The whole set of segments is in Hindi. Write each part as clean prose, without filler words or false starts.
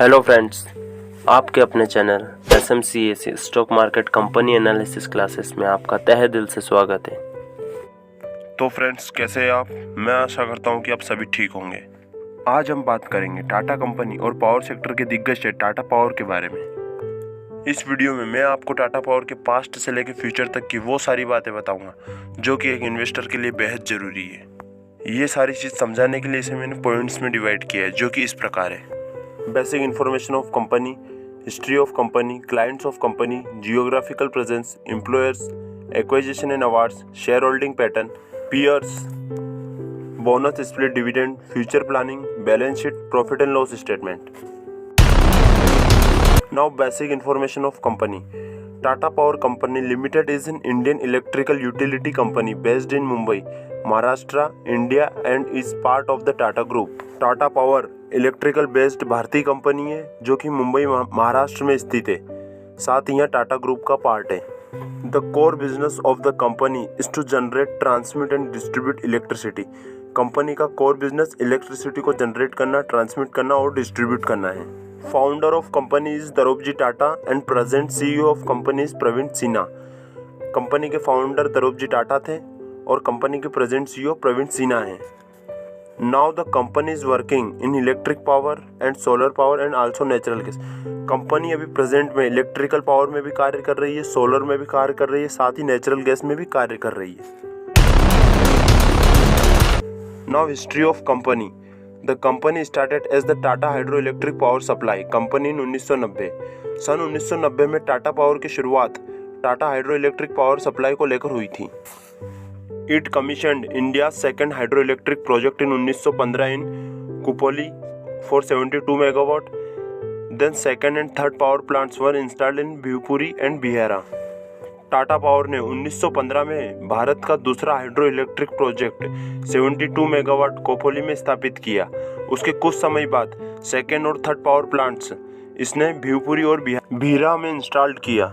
हेलो फ्रेंड्स, आपके अपने channel SMCAC stock market company analysis classes में आपका तहे दिल से स्वागत है। तो फ्रेंड्स, कैसे हैं आप? मैं आशा करता हूं कि आप सभी ठीक होंगे। आज हम बात करेंगे टाटा कंपनी और पावर सेक्टर के दिग्गज शेयर टाटा पावर के बारे में। इस वीडियो में मैं आपको टाटा पावर के पास्ट से लेकर फ्यूचर तक की वो सारी बातें बताऊंगा जो कि एक इन्वेस्टर के लिए बेहद ज़रूरी है। ये सारी चीज़ समझाने के लिए इसे मैंने पॉइंट्स में डिवाइड किया है, जो कि इस प्रकार है: basic information of company, history of company, clients of company, geographical presence, employers, acquisition and awards, share holding pattern, peers, bonus split dividend, future planning, balance sheet, profit and loss statement. Now basic information of company. Tata Power Company Limited is an Indian electrical utility company based in Mumbai, Maharashtra, India and is part of the Tata Group. Tata Power electrical based भारतीय कंपनी है जो कि मुंबई महाराष्ट्र में स्थित है, साथ ही यह टाटा ग्रुप का पार्ट है। The core business of the company is to generate, transmit and distribute electricity. Company का कोर बिजनेस इलेक्ट्रिसिटी को जनरेट करना, ट्रांसमिट करना और डिस्ट्रीब्यूट करना है। Founder of company is Dorabji Tata and present CEO of company is Praveen Sinha. Company के फाउंडर दरोपजी टाटा थे और कंपनी के प्रेजेंट CEO प्रवीण सिन्हा हैं। Now the company is working in electric power and solar power and also natural gas. Company अभी प्रेजेंट में इलेक्ट्रिकल पावर में भी कार्य कर रही है, सोलर में भी कार्य कर रही है, साथ ही नेचुरल गैस में भी कार्य कर रही है। Now history of company. The company started as the Tata hydro electric power supply company in 1990. सन 1990 में टाटा पावर की शुरुआत Tata hydro electric power supply को लेकर हुई थी। It commissioned India second hydro electric project in 1915 in Khopoli for 72 megawatt. Then second and third power plants were installed in Bhivpuri and Bhira. Tata power ने 1915 में भारत का दूसरा hydro electric project 72 megawatt Khopoli में स्थापित किया. उसके कुछ समय बाद सेकेंड और थर्ड पावर प्लांट्स इसने भिवपुरी और बिहारा में इंस्टॉल्ड किया.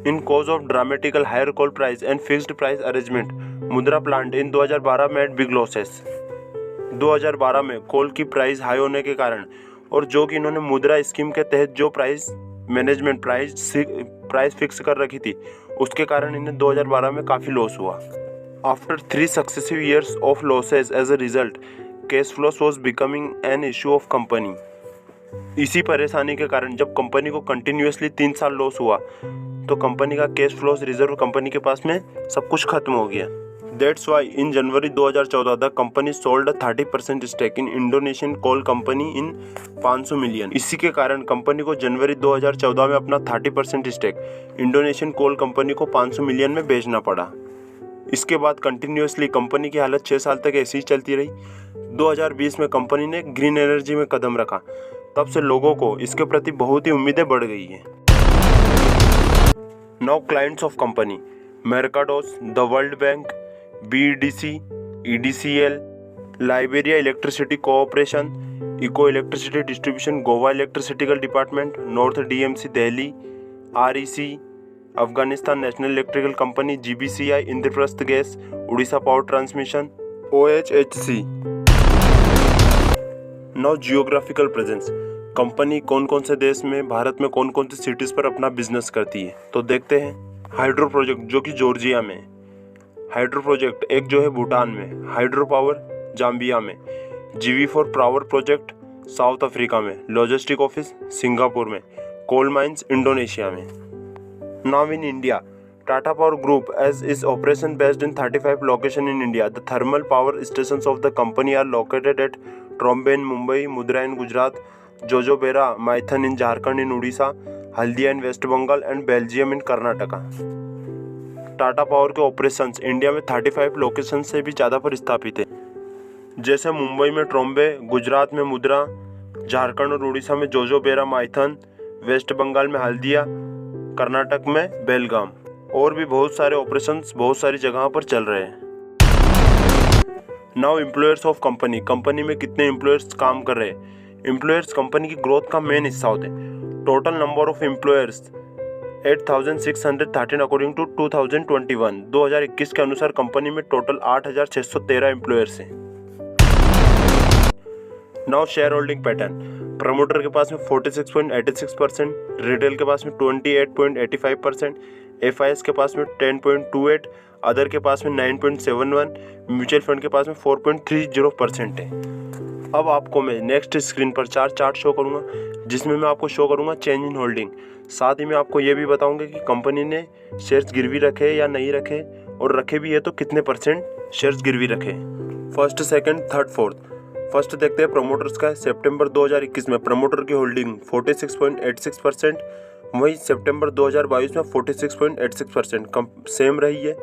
In cause of dramatical higher coal price and fixed price arrangement, Mundra plant in 2012 में बिग लॉसेस. 2012 में कोल की प्राइस हाई होने के कारण और जो कि इन्होंने मुद्रा स्कीम के तहत जो प्राइस मैनेजमेंट प्राइस फिक्स कर रखी थी, उसके कारण इन्हें 2012 में काफ़ी लॉस हुआ. After 3 successive years of losses as a result, cash flows was becoming an issue of company. इसी परेशानी के कारण जब कंपनी को कंटिन्यूसली 3 साल लॉस हुआ तो कंपनी का कैश फ्लोस रिजर्व कंपनी के पास में सब कुछ खत्म हो गया. That's why in January 2014 the company sold 30% stake in Indonesian coal company in 500 million. इसी के कारण कंपनी को जनवरी 2014 में अपना 30% स्टेक इंडोनेशियन कोल कंपनी को 500 मिलियन में बेचना पड़ा. इसके बाद कंटिन्यूसली कंपनी की हालत 6 साल तक ऐसी ही चलती रही. 2020 में कंपनी ने ग्रीन एनर्जी में कदम रखा. तब से लोगों को इसके प्रति बहुत ही उम्मीदें बढ़ गई हैं. Now clients of company. Mercados, the world bank, BEDC, EDCL, Liberia electricity cooperation, Eko electricity distribution, Goa electrical department, North DMC Delhi, REC, Afghanistan national electrical company, GBCI, Indraprastha gas, Orissa power transmission, OHHC. Now geographical presence. Company कौन कौन से देश में, भारत में कौन कौन सी सिटीज़ पर अपना बिजनेस करती है, तो देखते हैं. हाइड्रो प्रोजेक्ट जो कि जॉर्जिया में, हाइड्रो प्रोजेक्ट एक जो है भूटान में, हाइड्रो पावर जाम्बिया में, GV4 power project South Africa में, लॉजिस्टिक ऑफिस सिंगापुर में, कोल माइंस इंडोनेशिया में. Now in India, Tata power group as is operation based in 35 location in India. The thermal power stations of the company are located at Trombay in Mumbai, Mundra in Gujarat, Jojobera Maithon in Jharkhand in Orissa, Haldia in West Bengal and Belgaum in Karnataka. Tata power के ऑपरेशंस इंडिया में 35 लोकेशन से भी ज़्यादा पर स्थापित है, जैसे मुंबई में ट्रॉम्बे, गुजरात में मुद्रा, झारखंड और उड़ीसा में जोजोबेरा माइथन, वेस्ट बंगाल में हल्दिया, कर्नाटक में बेलगाम. और भी बहुत सारे ऑपरेशंस बहुत सारी जगहों पर चल रहे हैं. Now employers of company. Company में कितने एम्प्लॉयर्स काम कर रहे हैं. एम्प्लॉयर्स कंपनी की ग्रोथ का मेन हिस्सा होते हैं. Total number of employers 8,613 according to 2021. 2021 के अनुसार कंपनी में टोटल 8,613 एम्प्लॉयर्स हैं. Now share holding pattern, promoter के पास में 46.86%, रिटेल के पास में 28.85%, FIS के पास में 10.28, अदर के पास में 9.71, म्यूचुअल फंड के पास में 4.30% है। अब आपको मैं नेक्स्ट स्क्रीन पर 4 चार्ट शो करूंगा, जिसमें मैं आपको शो करूंगा चेंज इन होल्डिंग। साथ ही मैं आपको ये भी बताऊंगा कि कंपनी ने शेयर्स गिरवी रखे या नहीं रखे, और रखे भी है तो कितने परसेंट शेयर्स गिरवी रखे। First, second, third, fourth. First देखते हैं प्रमोटर्स का। सितंबर 2021 में प्रमोटर की होल्डिंग 46.86%, वहीं सितंबर 2022 में 46.86% कम सेम रही है।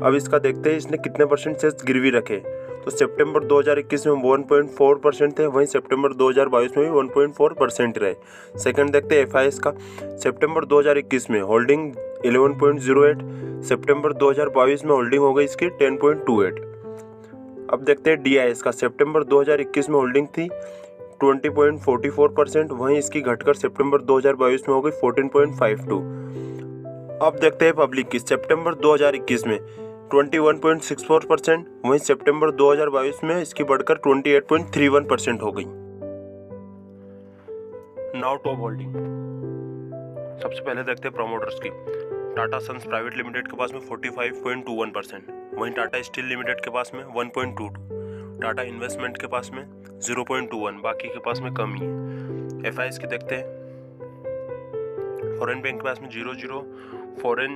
अब इसका देखते हैं इसने कितने परसेंट शेयर्स गिरवी रखे। तो सितंबर 2021 में 1.4% थे, वहीं सितंबर 2022 में भी 1.4% रहे। सेकंड देखते हैं FIS का। सितंबर 2021 में होल्डिंग 11.08, सितंबर 2022 में होल्डिंग हो गई इसकी 10.28। अब देखते हैं DIS का। सितंबर 2021 में होल्डिंग थी 20.44%, वहीं इसकी घटकर सितंबर 2022 में हो गई 14.52। अब देखते हैं पब्लिक की। सितंबर 2021 में 21.64%, वहीं सितंबर 2022 में इसकी बढ़कर 28.31% हो गई। Now top holding. सबसे पहले देखते हैं प्रोमोटर्स की। टाटा सन्स प्राइवेट लिमिटेड के पास में 45.21%, वहीं टाटा स्टील लिमिटेड के पास में 1.22, टाटा इन्वेस्टमेंट के पास में 0.21, बाकी के पास में कम ही है। FIS की देखते हैं। फॉरेन बैंक के पास में 0.0, फॉरेन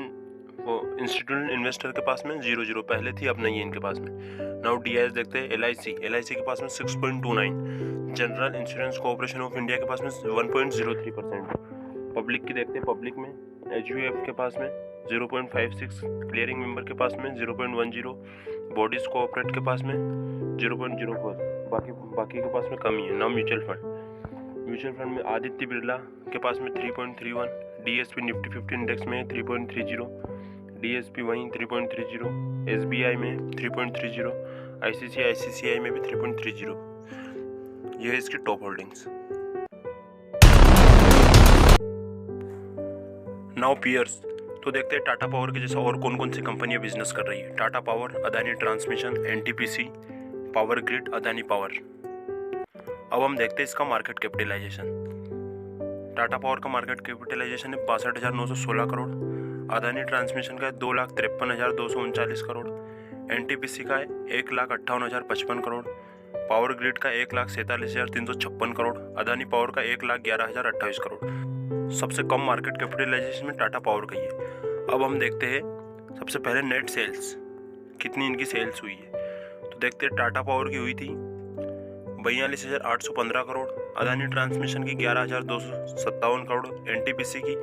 इंस्टीट्यूशनल इन्वेस्टर के पास में 0.0, पहले थी अब नहीं है इनके पास में। नाउ DIS देखते हैं। LIC के पास में 6.29, general insurance corporation of India के पास में 1.03%। पब्लिक की देखते हैं। पब्लिक में HUF के पास में 0.56, क्लियरिंग मेंबर के पास में 0.10, बॉडीज कोऑपरेट के पास में 0.04, बाकी के पास में कमी है। नाउ म्यूचुअल फंड में आदित्य बिरला के पास में 3.31, DSP निफ्टी 50 इंडेक्स में 3.30, DSP वहीं 3.30, SBI में 3.30, ICICI में भी 3.30। यह है इसकी टॉप होल्डिंग्स। Now peers. तो देखते हैं टाटा पावर के जैसा और कौन कौन सी कंपनियां बिजनेस कर रही है। Tata power, Adani transmission, NTPC, power grid, Adani power. अब हम देखते हैं इसका मार्केट कैपिटलाइजेशन। टाटा पावर का मार्केट कैपिटलाइजेशन है 62,916 करोड़, अदानी ट्रांसमिशन का है 2,53,239 करोड़, NTPC का है 1,58,055 करोड़, पावर ग्रिड का 1,47,356 करोड़, अदानी पावर का 1,11,028 करोड़। सबसे कम मार्केट कैपिटलाइजेशन में टाटा पावर का ही है। अब हम देखते हैं सबसे पहले नेट सेल्स, कितनी इनकी सेल्स हुई है। तो देखते हैं टाटा पावर की हुई थी 42,815 करोड़, अदानी ट्रांसमिशन की 11,257 करोड़, NTPC की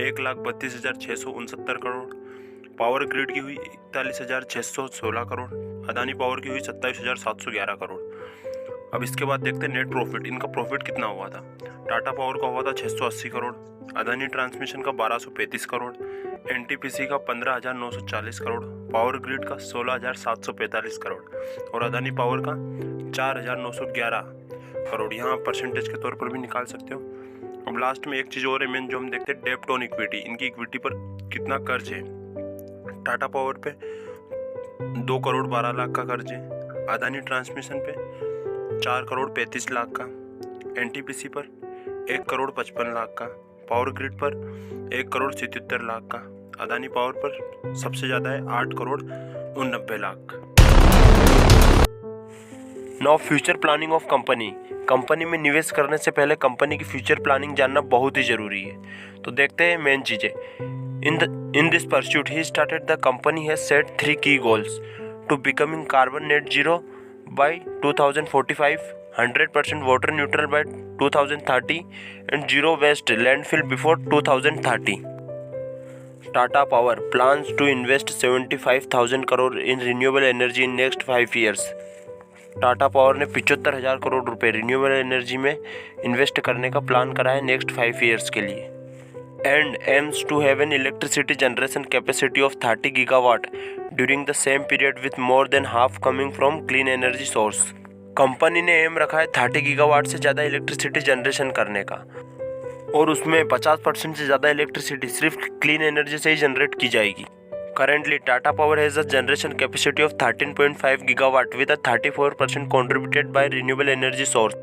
1,32,669 करोड़, पावर ग्रिड की हुई 41,616 करोड़, अदानी पावर की हुई 27,711 करोड़। अब इसके बाद देखते हैं नेट प्रॉफिट, इनका प्रॉफिट कितना हुआ था। टाटा पावर का हुआ था 680 करोड़, अदानी ट्रांसमिशन का 1235 करोड़, NTPC का 15,940 करोड़, पावर ग्रिड का 16,745 करोड़ और अदानी पावर का 4,911 करोड़। यहाँ परसेंटेज के तौर पर भी निकाल सकते हो। अब लास्ट में एक चीज़ और है मेन जो हम देखते हैं, डेप्ट ऑन इक्विटी, इनकी इक्विटी पर कितना कर्ज है। टाटा पावर पे 2 करोड़ 12 लाख का कर्ज है, अदानी ट्रांसमिशन पे 4 करोड़ 35 लाख का, NTPC पर 1 करोड़ 55 लाख का, पावर ग्रिड पर 1 करोड़ 77 लाख का, अदानी पावर पर सबसे ज़्यादा है 8 crore 89 lakh. Now future planning of company. Company में निवेश करने से पहले कंपनी की फ्यूचर प्लानिंग जानना बहुत ही ज़रूरी है। तो देखते हैं मेन चीज़ें। In this pursuit he started the company has set 3 key goals to becoming carbon net zero by 2045, 100% water neutral by 2030 and zero waste landfill before 2030. Tata Power plans to invest 75,000 crore in renewable energy in next 5 years. Tata power ने 75,000 करोड़ रुपए रिन्यूएबल एनर्जी में इन्वेस्ट करने का प्लान करा है नेक्स्ट 5 ईयर्स के लिए। And aims to have an electricity generation capacity of 30 gigawatt during the same period with more than half coming from clean energy source. Company ने एम रखा है 30 गीगावाट से ज़्यादा इलेक्ट्रिसिटी जनरेशन करने का, और उसमें 50% से ज़्यादा इलेक्ट्रिसिटी सिर्फ क्लीन एनर्जी से ही जनरेट की जाएगी। Currently, Tata Power has a generation capacity of 13.5 gigawatt with a 34% contributed by renewable energy source.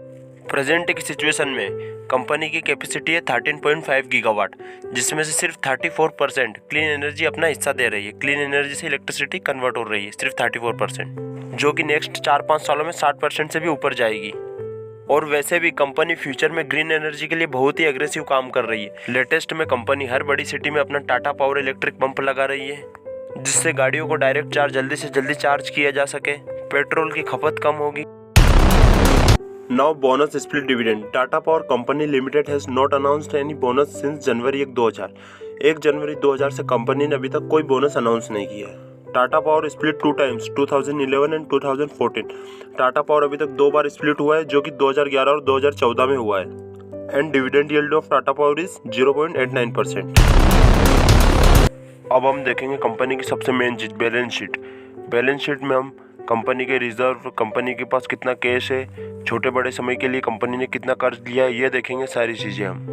Present की सिचुएशन में कंपनी की कैपेसिटी है 13.5 गीगावाट, जिसमें से सिर्फ 34% क्लीन एनर्जी अपना हिस्सा दे रही है। क्लीन एनर्जी से इलेक्ट्रिसिटी कन्वर्ट हो रही है सिर्फ 34%, जो कि नेक्स्ट 4-5 सालों में 60% से भी ऊपर जाएगी। और वैसे भी कंपनी फ्यूचर में ग्रीन एनर्जी के लिए बहुत ही एग्रेसिव काम कर रही है। लेटेस्ट में कंपनी हर बड़ी सिटी में अपना टाटा पावर इलेक्ट्रिक पंप लगा रही है, जिससे गाड़ियों को डायरेक्ट चार्ज जल्दी से जल्दी चार्ज किया जा सके, पेट्रोल की खपत कम होगी। Now bonus split dividend. Tata Power Company Limited has not announced any bonus since जनवरी 2000। 1 जनवरी 2000 से कंपनी ने अभी तक कोई बोनस अनाउंस नहीं किया है। Tata power split 2 times 2011 and 2014। Tata power अभी तक 2 बार स्प्लिट हुआ है, जो कि 2011 और 2014 में हुआ है। And dividend yield of Tata power is 0.89%। अब हम देखेंगे कंपनी की सबसे मेन चीज, बैलेंस शीट। बैलेंस शीट में हम कंपनी के रिजर्व, कंपनी के पास कितना कैश है, छोटे बड़े समय के लिए कंपनी ने कितना कर्ज लिया है, ये देखेंगे सारी चीजें हम।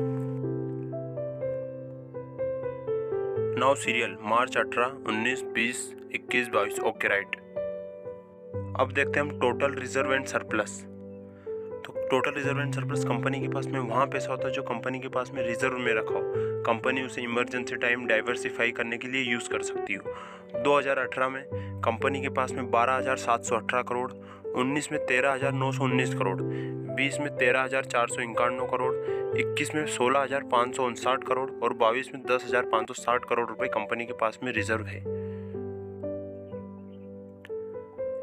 नाउ सीरियल मार्च 18, 19, 20, 21, 22। Okay right. अब देखते हैं हम टोटल रिजर्व एंड सरप्लस। तो total reserve and surplus company के पास में वहाँ पैसा होता है जो कंपनी के पास में रिजर्व में रखा हो। कंपनी उसे इमरजेंसी टाइम डाइवर्सिफाई करने के लिए यूज़ कर सकती हो। 2018 में कंपनी के पास में 12,718 करोड़, 19 में 13,919 करोड़, 20 में 13,451 करोड़, 21 में 16,559 करोड़ और 22 में 10,560 करोड़ रुपए कंपनी के पास में रिजर्व है।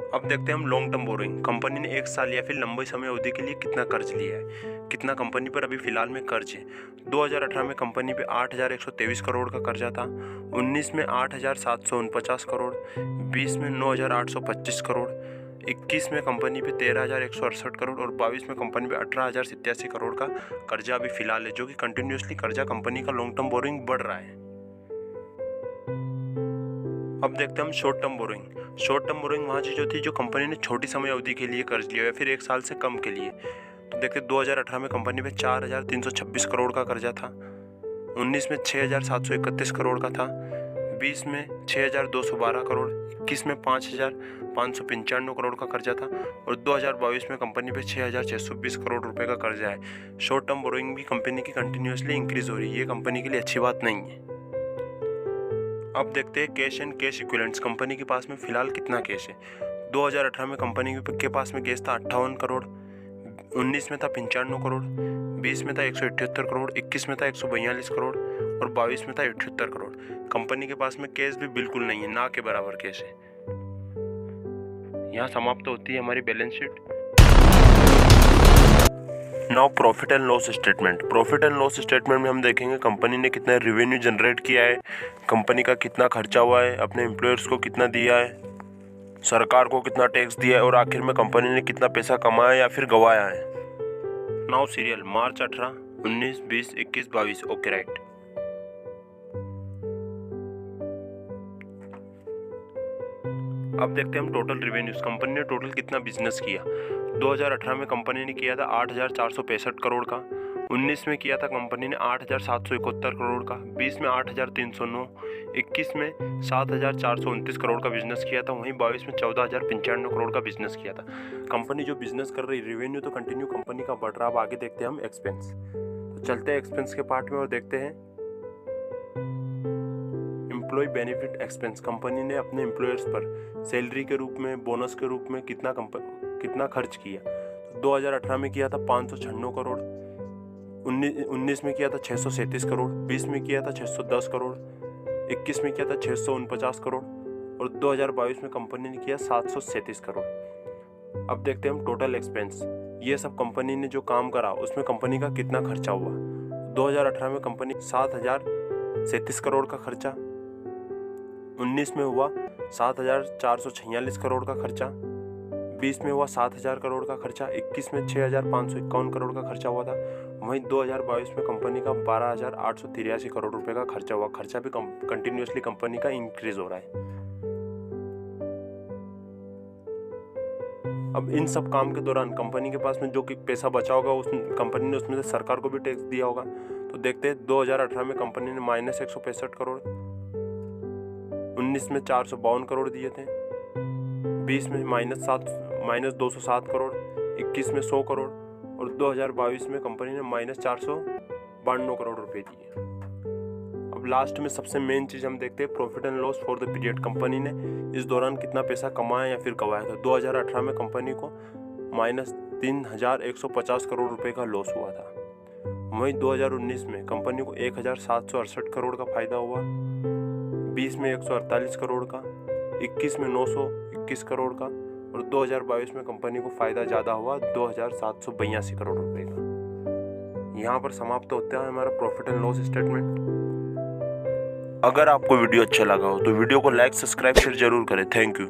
अब देखते हैं हम लॉन्ग टर्म बोरोइंग। कंपनी ने 1 साल या फिर लंबे समय अवधि के लिए कितना कर्ज लिया है, कितना कंपनी पर अभी फिलहाल में कर्ज है। 2018 में कंपनी पे 8,123 करोड़ का कर्जा था, 19 में 8,749 करोड़, 20 में 9,825 करोड़, 21 में कंपनी पे 13,168 करोड़ और 22 में कंपनी पे 18,087 करोड़ का कर्जा अभी फिलहाल है, जो कि कंटिन्यूसली कर्जा कंपनी का लॉन्ग टर्म बोरोइंग बढ़ रहा है। अब देखते हैं हम short term borrowing. Short term borrowing वहाँ चीज़ होती है जो कंपनी ने छोटी समय अवधि के लिए कर्ज लिया या फिर 1 साल से कम के लिए। तो देखते 2018 में कंपनी पे 4,326 करोड़ का कर्जा था, 19 में 6,731 करोड़ का था, 20 में 6,212 करोड़, 21 में 5,595 करोड़ का कर्जा था और 2022 में कंपनी पे 6,620 करोड़ रुपए का कर्जा है। शॉर्ट टर्म बोरोइंग भी कंपनी की कंटिन्यूसली इंक्रीज हो रही है, ये कंपनी के लिए अच्छी बात नहीं है। अब देखते हैं cash and cash equivalents. Company के पास में फिलहाल कितना कैश है। 2018 में कंपनी के पास में कैश था 58 करोड़, 19 में था 95 करोड़, 20 में था 178 करोड़, 21 में था 142 करोड़ और 22 में था 78 करोड़। कंपनी के पास में कैश भी बिल्कुल नहीं है, ना के बराबर कैश है। यहाँ समाप्त होती है हमारी balance sheet. Now profit and loss statement. Profit and loss statement में हम देखेंगे कंपनी ने कितना रेवेन्यू जनरेट किया है, कंपनी का कितना खर्चा हुआ है, अपने एम्प्लॉयर्स को कितना दिया है, सरकार को कितना टैक्स दिया है और आखिर में कंपनी ने कितना पैसा कमाया या फिर गवाया है। नाउ सीरियल मार्च 18, 19, 20, 21, 22। Okay right. अब देखते हैं हम टोटल रेवेन्यूज। कंपनी ने टोटल कितना बिजनेस किया। 2018 में कंपनी ने किया था 8,465 करोड़ का, 19 में किया था कंपनी ने 8,771 करोड़ का, 20 में 8,309, 21 में 7,429 करोड़ का बिजनेस किया था, वहीं 22 में 14,095 करोड़ का बिजनेस किया था। कंपनी जो बिजनेस कर रही, रेवेन्यू तो कंटिन्यू कंपनी का बढ़ रहा। अब आगे देखते हैं हम एक्सपेंस। तो चलते हैं एक्सपेंस के पार्ट में और देखते हैं एम्प्लॉय बेनिफिट एक्सपेंस। कंपनी ने अपने एम्प्लॉयर्स पर सैलरी के रूप में, बोनस के रूप में कितना खर्च किया। 2018 में किया था 596 करोड़, 19 में किया था 637 करोड़, 20 में किया था 610 करोड़, 21 में किया था 649 करोड़ और 2022 में कंपनी ने किया 737 करोड़। अब देखते हैं हम टोटल एक्सपेंस। ये सब कंपनी ने जो काम करा उसमें कंपनी का कितना खर्चा हुआ। 2018 में कंपनी 7,037 करोड़ का खर्चा, 19 में हुआ 7,446 करोड़ का खर्चा, 20 में हुआ 7,000 करोड़ का खर्चा, 21 में 6,551 करोड़ का खर्चा हुआ था, वहीं 2022 में कंपनी का 12,883 करोड़ रुपए का खर्चा हुआ। खर्चा भी कंटिन्यूसली कंपनी का इंक्रीज हो रहा है। अब इन सब काम के दौरान कंपनी के पास में जो कि पैसा बचा होगा उस कंपनी ने उसमें से सरकार को भी टैक्स दिया होगा। तो देखते हैं 2018 में कंपनी ने -165 करोड़, 19 में 452 करोड़ दिए थे, 20 में -207 करोड़, 21 में 100 करोड़ और 2022 में कंपनी ने -492 करोड़ रुपए दिए। अब लास्ट में सबसे मेन चीज़ हम देखते हैं profit and loss for the period. Company ने इस दौरान कितना पैसा कमाया या फिर गंवाया था। 2018 में कंपनी को -3150 करोड़ रुपए का लॉस हुआ था। वहीं 2019 में कंपनी को 1768 करोड़ का फायदा हुआ, 20 में 148 करोड़ का, 21 में 921 करोड़ का और 2022 में कंपनी को फायदा ज़्यादा हुआ 2782 करोड़ रुपए का। यहाँ पर समाप्त होता है हमारा प्रॉफिट एंड लॉस स्टेटमेंट। अगर आपको वीडियो अच्छा लगा हो तो वीडियो को लाइक, सब्सक्राइब, शेयर जरूर करें। Thank you.